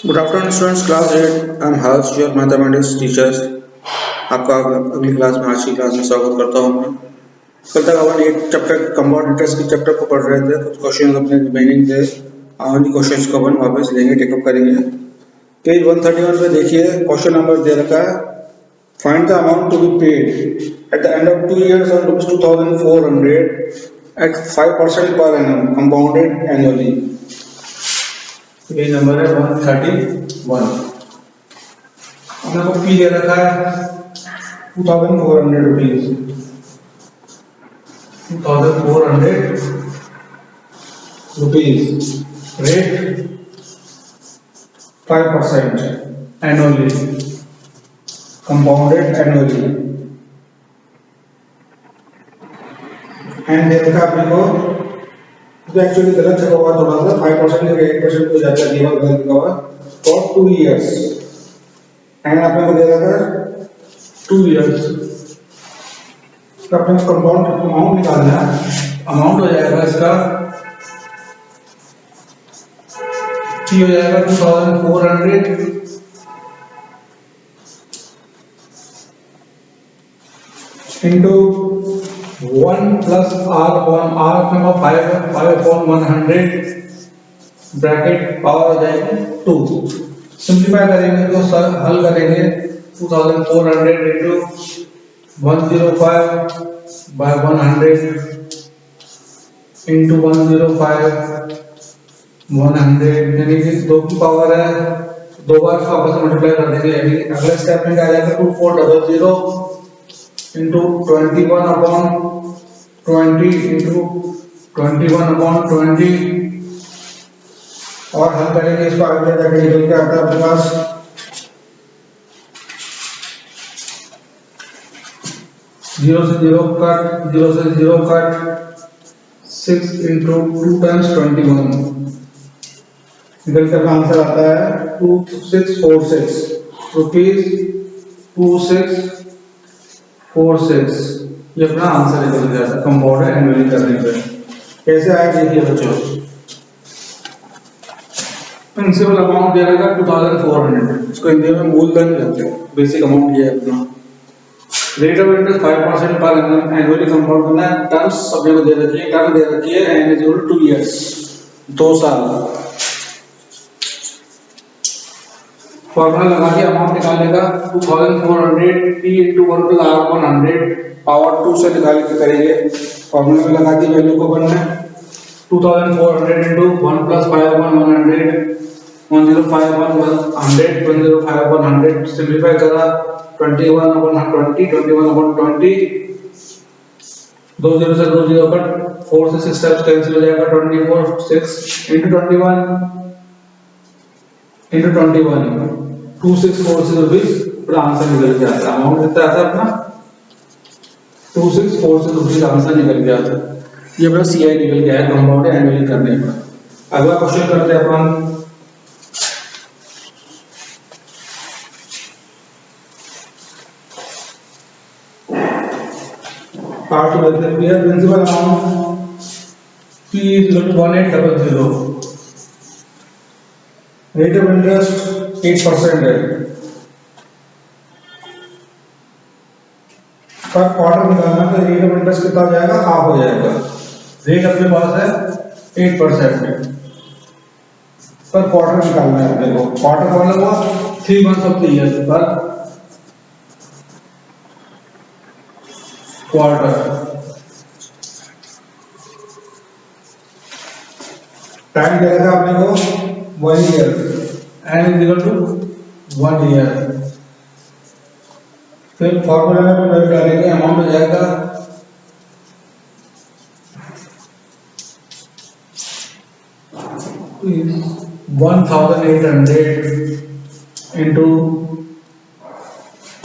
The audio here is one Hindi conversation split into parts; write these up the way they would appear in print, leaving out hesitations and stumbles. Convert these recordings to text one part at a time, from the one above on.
Good afternoon students, class 8। I am Harsh, your mathematics teachers. आपका अगली क्लास में, आज की क्लास में स्वागत करता हूँ मैं। कल तक अपन एक चैप्टर कंपाउंड इंटरेस्ट के चैप्टर को पढ़ रहे थे। कुछ क्वेश्चन अपने रिमेनिंग थे, उन्हीं क्वेश्चंस को अपन वापस लेंगे, टेकअप करेंगे। पेज 131 पे देखिए, क्वेश्चन नंबर दे रखा है, find the amount to be paid at the end of 2 years on ₹2400 at 5% per annum compounded annually। ये नंबर है 131। अपने को पी दे रखा है 2400 rupees, 2400 rupees, rate 5% annually, compounded annually. And they रखा अपने को, तो एक्चुअली गलत छपा हुआ थोड़ा सा, 5% या 8% को ज्यादा दिया हुआ, गलत लिखा हुआ फॉर 2 years। एंड आपने को दे रखा है 2 years। तो अपने को कंपाउंड अमाउंट निकालना है। अमाउंट हो जाएगा इसका, पी हो जाएगा 2400 into 1 plus R upon R, अपने को 5/100 ब्रैकेट पावर हो जाएगी 2। सिंप्लीफाई करेंगे तो सर हल करेंगे 2400 इंटू 105/100 इंटू 105/100, यानी कि 2 की पावर है, दो बार इसको आपस में मल्टीप्लाई कर देंगे। यानी अगले स्टेप में क्या आ जाएगा, 2400 इंटू 21/20 इंटू 21/20, और हल करेंगे इसको, आगे जाके निकल के आता है अपने पास 0 से 0 कट, 0 से 0 कट, 6 इंटू 2 टाइम्स 21, निकल कर आंसर आता है 2646 रुपीज, 2646। ये अपना आंसर निकल गया था कंपाउंड एनुअली करने पे। कैसे आया देखिए बच्चों, प्रिंसिपल अमाउंट दे रहेगा 2400, इसको हिंदी में मूलधन कहते हैं। बेसिक अमाउंट ये है अपना। Rate of interest 5% per annum, annually compound करना है। टर्म्स अपने को दे रखी है, टर्म दे रखी है N is equal to 2 years, 2 साल। फॉर्मूला लगा के अमाउंट निकालने का 2400 p into 1 plus r/100 power 2 से निकाल के करेंगे। फॉर्मूला में लगा दी वैल्यू को, बनना है 2400 into 1 plus 5/100, 105/100, 105/100, सिंप्लीफाई करा 21/20, 21/20, 2 0 से 2 0 कट, 4 से 6 टाइम्स कैंसिल हो जाएगा, 24 6 into 21 into 21, 2646 रुपीज पूरा आंसर निकल के आता है। अमाउंट कितना आता है अपना 2646 रुपीज आंसर निकल के आता है। ये अपना सीआई निकल गया है कंपाउंड एनुअली करने पर। अगला क्वेश्चन करते हैं अपन, पार्ट टू देखते हैं। Principal amount P is equal to 1800, rate of interest 8% है। पर क्वार्टर निकालना तो रेट ऑफ इंटरेस्ट कितना हो जाएगा, हाफ हो जाएगा। रेट अपने पास है 8% है, पर क्वार्टर निकालना है अपने को। क्वार्टर मतलब हुआ 3 months of the year per quarter. Time दे रखा अपने को 1 year, N is equal to 1 year। फिर फॉर्मूला में वैल्यू डालेंगे, अमाउंट हो जाएगा 1800 इंटू,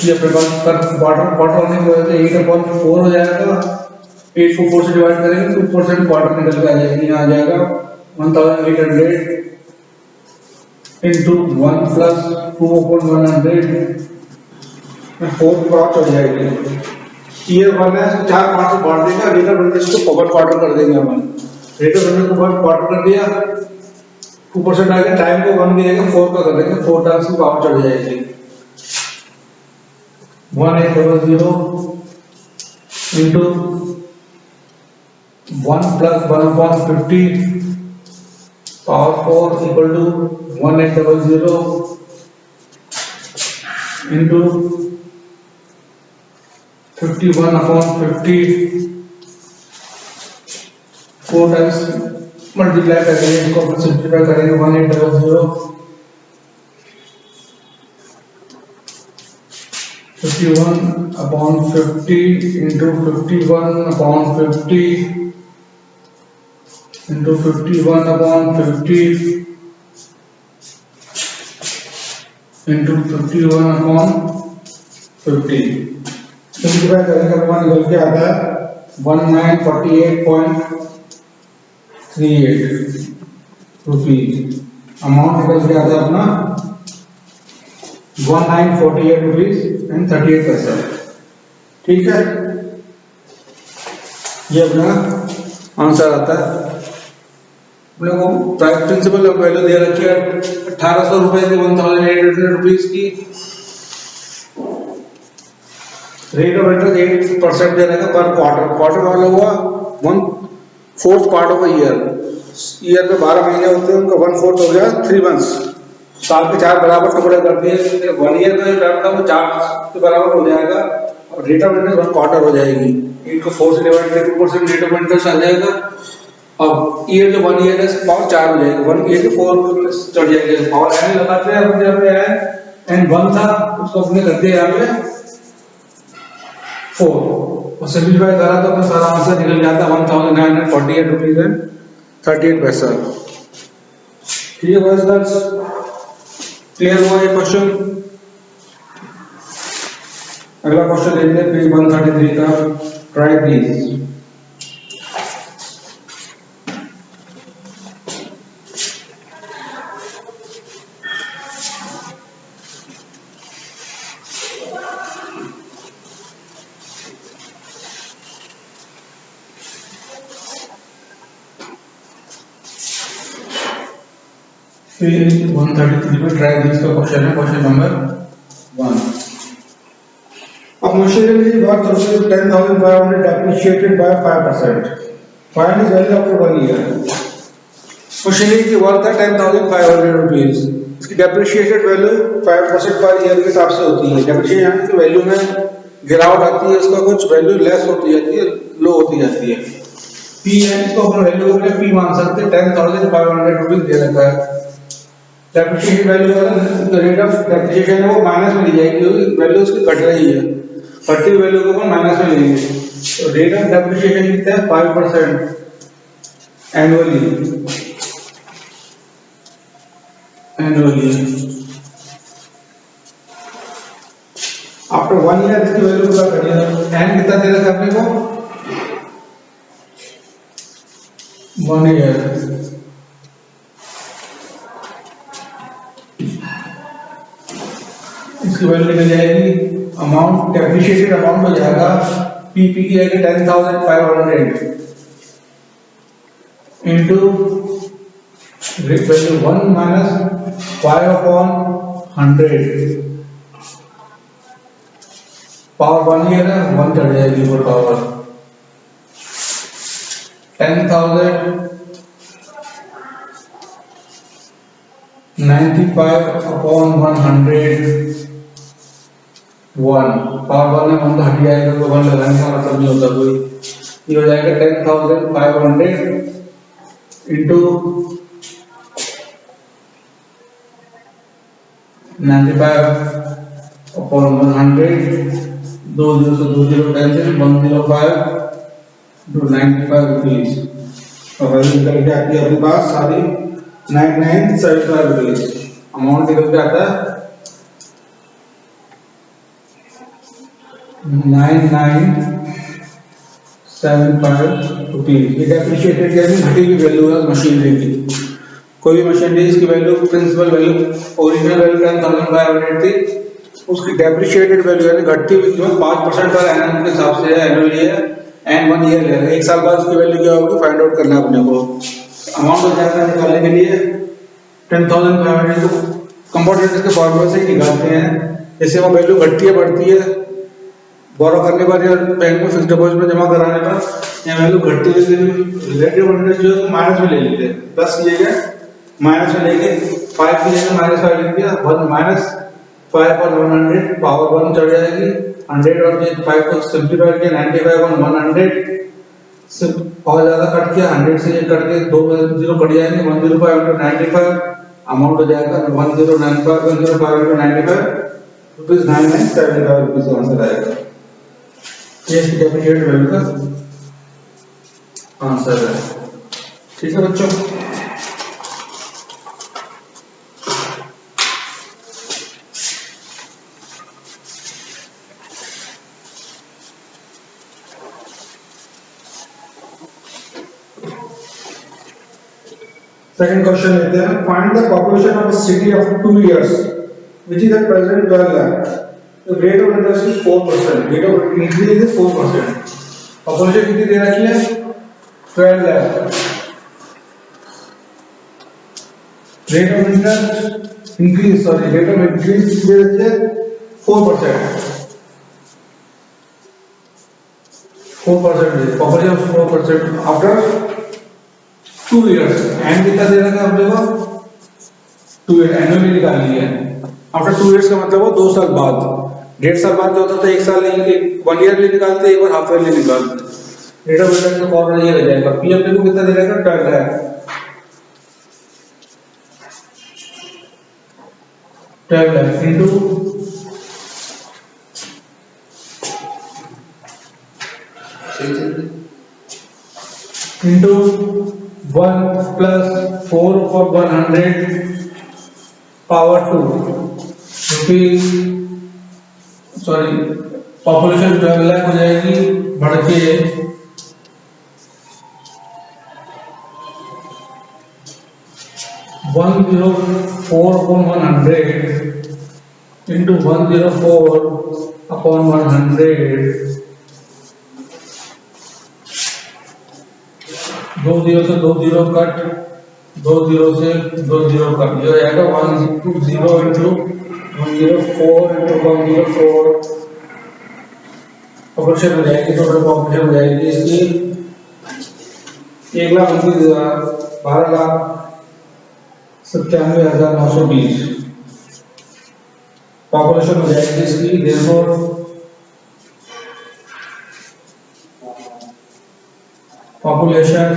ये अपने पास पर क्वार्टर होने की वजह से 8/4 हो जाएगा। 8 को 4 से डिवाइड करेंगे तो 2% क्वार्टर निकल के आ जाएगी, यहाँ आ जाएगा 1800 इंटू 1 प्लस 2/100, 4 पार्ट हो जाएगी। ईयर 1 है, 4 पार्ट से बांट देंगे। रेट ऑफ इंटरेस्ट को फॉरवर्ड क्वार्टर कर देंगे अपन। रेट ऑफ इंटरेस्ट को फॉरवर्ड क्वार्टर कर दिया, 2% आ गया, टाइम को 1 की जगह 4 का कर देंगे, 4 टाइम्स की पावर चढ़ जाएगी। 1800 into 1 plus 1/50 power 4 equal to 1800 into 51/50 4 times multiply करेंगे, इसको फिर सिंप्लीफाई करेंगे। 1800 51/50 इंटू 51/50 इंटू 51/50 इंटू 51/50 सिंप्लीफाई करेंगे, अपना निकल के आता है 1948.38 रुपीज। अमाउंट निकल के आता है अपना 1948 रुपीज एंड 38 पैसा। ठीक है, ये अपना आंसर आता है। अपने को प्राइस प्रिंसिपल वैल्यू दे रखी है 1800 रुपए की, 1800 रुपीज की। रेट ऑफ इंटरेस्ट 8% दे रहेगा पर क्वार्टर। क्वार्टर वाला हुआ 1/4 पार्ट ऑफ ईयर। ईयर में 12 महीने होते हैं, उनका 1/4 हो गया 3 मंथ्स। साल के 4 बराबर टुकड़े कर दिए, 1 ईयर का जो टर्म था वो 4 के बराबर हो जाएगा और रेट ऑफ इंटरेस्ट 1 क्वार्टर हो जाएगी। 8 को 4 से डिवाइड करके 2% रेट ऑफ इंटरेस्ट आ जाएगा। अब ईयर जो 1 ईयर है पावर 4 हो जाएगी, 1 ईयर के 4 चढ़ जाएंगे। पावर एन लगाते हैं अपने यहाँ पे है एन 1 था, उसको अपने कर दिया यहाँ पे 4 और सिंप्लीफाई करा तो अपना सारा आंसर निकल जाता है 1948 रुपीज एंड 38 पैसा। ठीक है बॉयज गर्ल्स, क्लियर हुआ ये क्वेश्चन? अगला क्वेश्चन लेते हैं पेज 133 का। Try please. पेज 133 पे ट्राई दिस का क्वेश्चन है, question number 1। A machinery worth ₹10,500 depreciated by 5%. Find its value after 1 year. Machinery की वर्थ है 10,500 रुपीज। इसकी डेप्रिशिएटेड वैल्यू 5% पर ईयर के हिसाब से होती है। डेप्रिशिएशन की वैल्यू में गिरावट आती है, उसका कुछ वैल्यू लेस होती जाती है, लो होती जाती है। पी है, इसको अपना वैल्यू को पी मान सकते हैं। 10,500 रुपीज दे रखा है। Depreciation value rate of depreciation है वो माइनस में ली जाएगी, क्योंकि वैल्यू उसकी घट रही है। घटती वैल्यू को अपन माइनस में लेंगे तो रेट ऑफ डेप्रिशिएशन कितना है 5% एनुअली। आफ्टर 1 ईयर इसकी वैल्यू पूरा करिए। एन कितना दे रखा है अपने को 1 ईयर। इसकी वैल्यू निकल जाएगी, अमाउंट डेप्रिशिएटेड अमाउंट हो जाएगा पीपी की आएगी 10,500 into value 1 minus 5/100 power 1 year है 1 चढ़ जाएगी वो पावर 10,095/100 1 पावर 1 में 1 तो हट जाएगा तो 1 लगाने का मतलब नहीं होता कोई। ये हो जाएगा 10,500 इंटू 95/100 2 0 से 2 0 कैंसिल 105 टू 95 रुपीज और वैल्यू निकल के आती है अपने पास सारी 9975 रुपीज। अमाउंट निकल के आता है 9975 रुपीज। ये डेप्रिशिएटेड यानी घटी हुई वैल्यू है मशीनरी की। कोई भी मशीनरी इसकी value principal value original value 10,500 थी, उसकी डेप्रिशिएटेड वैल्यू यानी घटती हुई कीमत 5% पर एनम के हिसाब से है, एनुअली है एंड 1 ईयर ले रहा है। 1 साल बाद उसकी वैल्यू क्या होगी फाइंड आउट करना है अपने को। अमाउंट हो जाएगा निकालने के लिए 10,500 कंपाउंड इंटरेस्ट के फॉर्मूले से निकालते हैं। जैसे वो वैल्यू घटती है बढ़ती है, बोरो करने पर या बैंक में फिक्स डिपॉजिट में जमा कराने पर या वैल्यू घटती है, रिलेटिव इंटरेस्ट जो है माइनस में ले लेते हैं, प्लस किए गए माइनस में लेके 5 की जगह -5 लिख दिया, 1 -5 पर 100 पावर 1 चढ़ जाएगी, 100 और 5 को सिंप्लीफाई किया 95 और 100 से और ज्यादा कट किया, 100 से ये कट के 2 जीरो कट जाएंगे, 105 into 95 अमाउंट हो जाएगा 1095 105 into 95 रुपीज 9975 रुपीज का आंसर आएगा। ये इसकी डेफिनेट वैल्यू का आंसर है। ठीक है बच्चों, सेकंड क्वेश्चन लेते हैं। Find the population of a city after 2 years which is at present 12 lakh. The rate of interest is 4%. Rate of increase is 4%. Population कितनी दे रखी है? 12 lakh. Rate of interest increase, sorry, rate of increase दे रखी है 4%. 4% पॉपुलेशन 4% after 2 years एंड कितना दे रखा है अपने को? 2 years एनुअली निकालनी है। आफ्टर 2 years का मतलब वो 2 साल बाद, 1.5 साल बाद जो होता था 1 साल नहीं, 1 ईयरली निकालते, एक बार हाफ ईयरली निकालते। रेट ऑफ रिटर्न का फॉर्मूला ये लग जाएगा, पी अपने को कितना दे रखा है? 12 lakh, 12 lakh into 1 plus 4 for 100 power 2 rupees, sorry population 12 lakh हो जाएगी, बढ़ के 104 upon 100 into 104 upon 100, 2 जीरो से 2 जीरो कट, 2 जीरो से 2 जीरो कट, जो आएगा 120 into 104 into 104 पॉपुलेशन हो जाएगी। टोटल पॉपुलेशन हो जाएगी इसकी 1,29,000, 12,97,920 पॉपुलेशन हो जाएगी इसकी। देखो पॉपुलेशन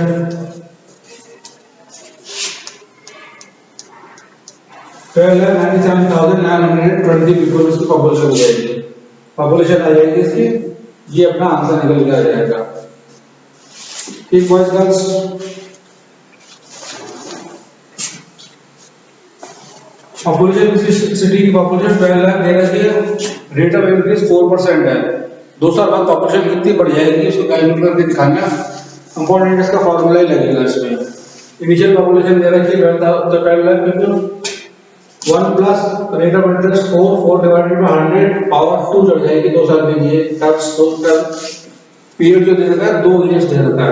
12,97,920 पीपल इसकी पॉपुलेशन हो जाएगी। पॉपुलेशन आ जाएगी इसकी, ये अपना आंसर निकल के आ जाएगा। ठीक बॉयज गर्ल्स, पॉपुलेशन सिटी की पॉपुलेशन 12 लाख दे रखी है, रेट ऑफ इंक्रीज 4% है। 2 साल बाद पॉपुलेशन कितनी बढ़ जाएगी इसको कैलकुलेट करके दिखाना। कंपाउंड इंटरेस्ट का फॉर्मूला ही लगेगा इसमें। इनिशियल पॉपुलेशन दे रखी है 12 lakh, 1 plus rate of interest 4 divided by 100 power 2 चढ़ जाएगी 2 साल के लिए। टर्म्स पीरियड जो दे रखा है 2 इयर्स दे रखा है।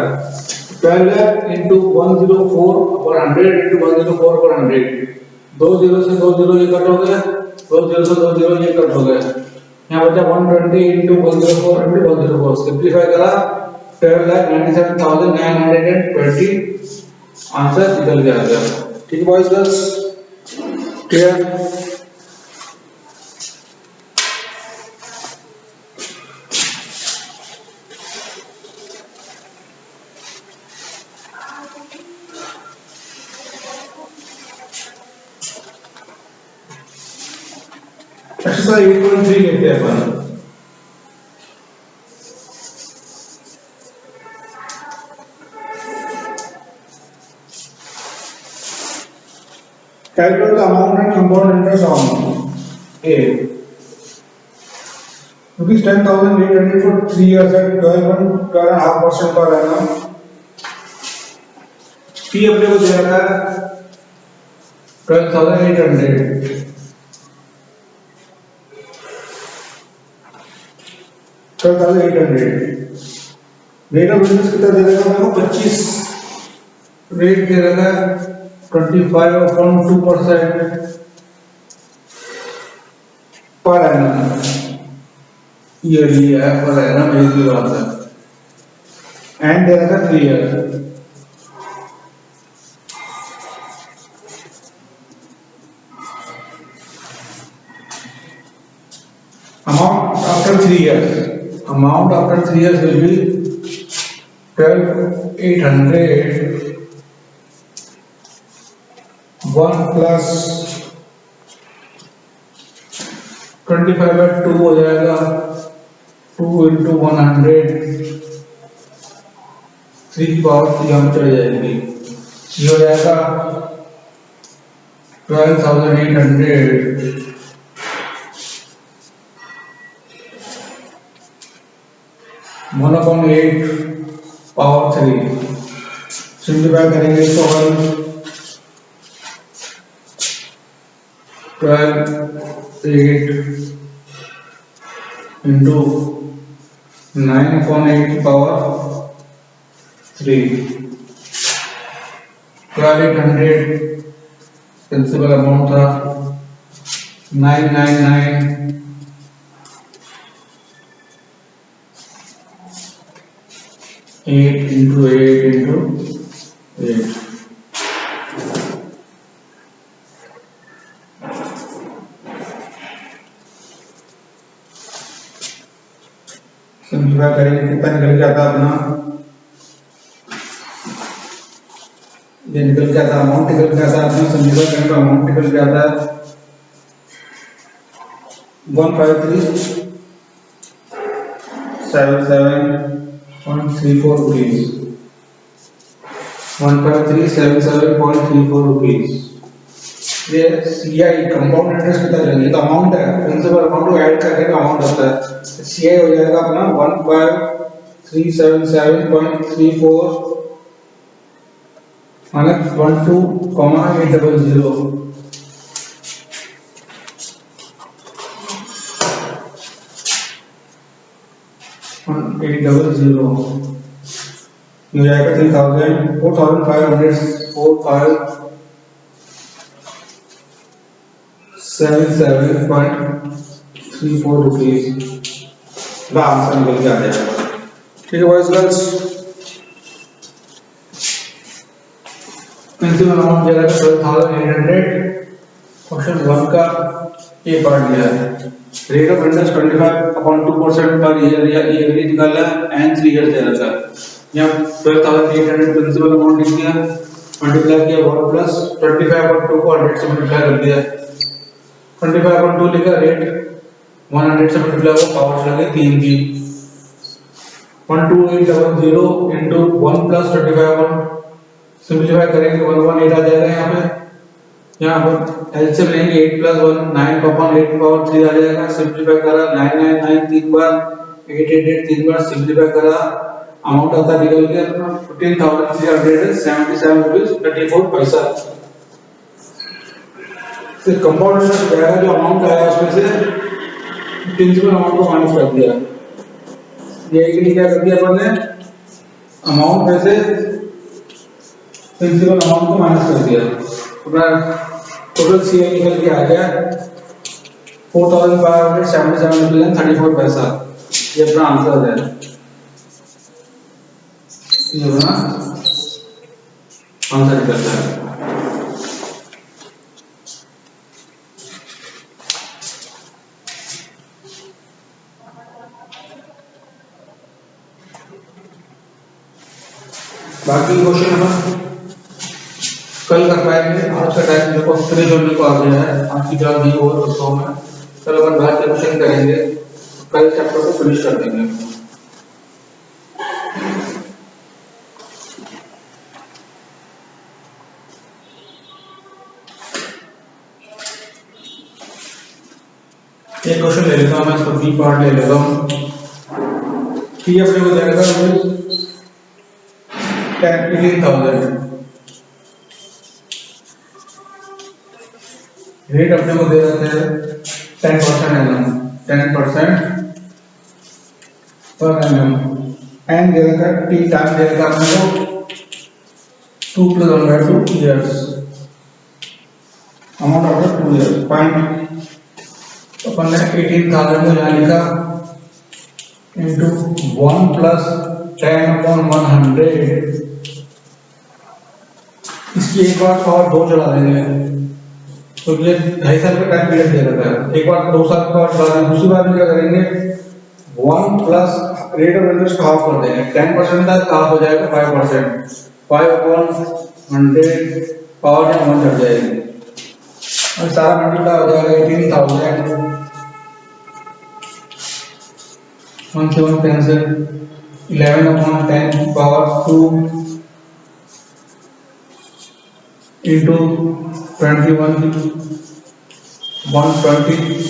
12 lakh into 104 upon 100 into 104 upon 100, 2 zero से 2 जीरो ये कट हो गया, 2 जीरो से 2 जीरो ये कट हो गया, यहाँ बचा 120 into 104 into 104, सिंप्लीफाई करा 12,97,920 आंसर निकल के आ गया। ठीक है बॉयज गर्ल्स, क्लियर? एक्सरसाइज 8.3 लेते हैं अपन। Calculate the amount and compound interest on A. Rupees 10,800 for 3 years at 12.5% per annum. P अपने को दे रखा है 12,800, 12,800। रेट ऑफ इंटरेस्ट कितना दे रखा है? 25 रेट दे रखा है 25.2% पर एनम ईयरली है, पर एनम एक ही बात है। And there are 3 years. Amount after 3 years will be 12,800 1 plus 25/2 हो जाएगा, 2 into 100, 3 की पावर 3 हम चढ़ जाएगी, ये हो जाएगा 12,800 1/8 पावर 3। सिंप्लीफाई करेंगे तो हम 12,8 into 9/8 पावर 3, 12,800 प्रिंसिपल अमाउंट था, 999 8 into 8 into 8। सिंप्लीफाई करेंगे कितना निकल के आता अपना, ये निकल के आता अमाउंट निकल के आता अपना, सिंप्लीफाई करेंगे अमाउंट निकल के आता है 15377.34 rupees, 15377.34 rupees। ये सीआई कंपाउंड इंटरेस्ट कितना चलेगा, तो अमाउंट है, प्रिंसिपल अमाउंट को ऐड करके का अमाउंट होता है, सीआई हो जाएगा अपना 15377.34 माइनस 12,800 800 हो जाएगा 4,504,577.34 रुपीज का आंसर निकल के आ जाएगा। ठीक है बॉयज गर्ल्स, प्रिंसिपल अमाउंट दिया है 12,800। क्वेश्चन 1 का ये पार्ट दिया है, rate of interest 25/2% per year या ईयरली निकाला है एंड 3 इयर्स दे रखा है। यहाँ 12,800 प्रिंसिपल अमाउंट लिख दिया, मल्टीप्लाई किया 1 प्लस 25/2 को 100 से मल्टीप्लाई कर दिया, 25/2 लिखा, रेट 100 से मल्टीप्लाई हुआ, पावर चला गया 3 की, 12800 into 1 plus 25/1 सिंप्लीफाई करेंगे 118 आ जाएगा। यहाँ पर एलसीएम लेंगे 8 plus 1 9/8 पावर 3 आ जाएगा। सिंप्लीफाई करा 999 3 बार, 888 3 बार सिंप्लीफाई करा, अमाउंट आता निकल गया 15,377.34 रुपीस। तो कंपाउंड इंटरेस्ट जाएगा, जो अमाउंट आया उसमें से प्रिंसिपल अमाउंट को माइनस कर दिया, ये कि क्या कर दिया अपन ने, अमाउंट में से प्रिंसिपल अमाउंट को माइनस कर दिया, अपना टोटल सीए निकल के आ गया 4,577.34 पैसा। ये अपना आंसर है, ये अपना आंसर निकलता है। बाकी क्वेश्चन अपन कल कर पाएंगे, आज का टाइम देखो फिनिश होने को आ गया है, आज की क्लास नहीं हो सकता मैं, कल अपन बात क्वेश्चन करेंगे, कल चैप्टर को फिनिश कर देंगे। एक क्वेश्चन ले लेता हूं मैं, इसको बी पार्ट ले लेता हूं। ये अपने को जाएगा 18,000, रेट अपने को दे देते हैं 10% annum, 10% per annum, and they रखा है टी टाइम दे रखा अपने को 2 + 1/2 years, amount after 2 year point अपन ने 18,000 को यहाँ लिखा इंटू 1 प्लस 10/100। इसकी एक बार और 2 चढ़ा देंगे तो ये 2.5 साल का टाइम पीरियड दे रखा है। एक बार 2 साल का और चढ़ा देंगे, दूसरी बार में क्या करेंगे 1 plus rate of interest half कर देंगे, 10% तक हाफ हो जाएगा 5%, 5/100 पावर 1 चढ़ जाएगी और सारा मल्टीप्लाई हो जाएगा 18,000 1 से 1 कैंसिल 11/10 पावर 2 इंटू 21 120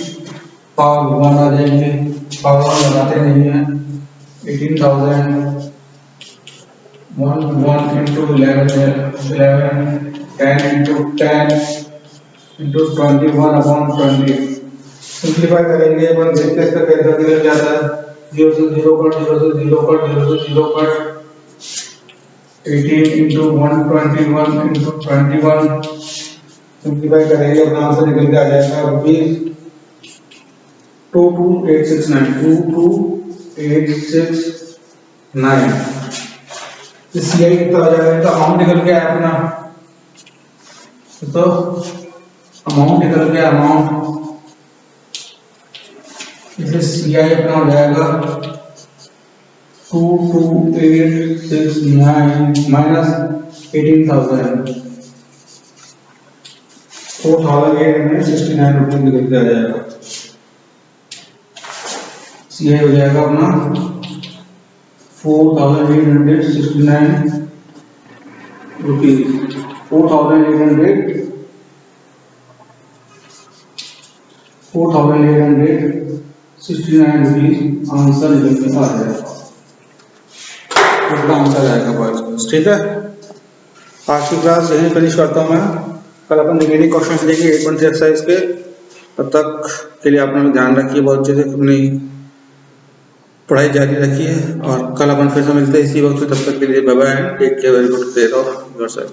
पावर 1 आ जाएंगे, पावर लगाते नहीं है 18,000 1 इंटू 11 10 इंटू 10 इंटू 21/20 सिंप्लीफाई करेंगे अपन देखते हैं इसका कैसे निकल जाता है। 0 से 0 कट 0 से 0 कट 0 से 0 कट 18 इंटू 121 इंटू 21 सिंप्लीफाई करेंगे अपना आंसर निकल के आ जाएगा रुपीज 22869 22869। इस सीआई कितना आ जाएगा, तो अमाउंट निकल के आया अपना, तो अमाउंट निकल के अमाउंट इसलिए सीआई अपना हो जाएगा 22869 माइनस 18,000 4,869 रुपये निकल के आ जाएगा। सीआई हो जाएगा अपना 4,869 रुपीज 4,869 रुपीज आंसर निकल के आ जाएगा। आंसर आएगा बॉयज। ठीक है, आज की क्लास यहीं फिनिश करता हूँ मैं। कल अपन रिमेनिंग क्वेश्चन देखेंगे 8.3 एक्सरसाइज के। तब तक के लिए आपने ध्यान रखिए, बहुत चीज़ें अपनी पढ़ाई जारी रखिए और कल अपन फिर से मिलते हैं इसी वक्त। तब तक के लिए bye bye, take care, very good care of yourself.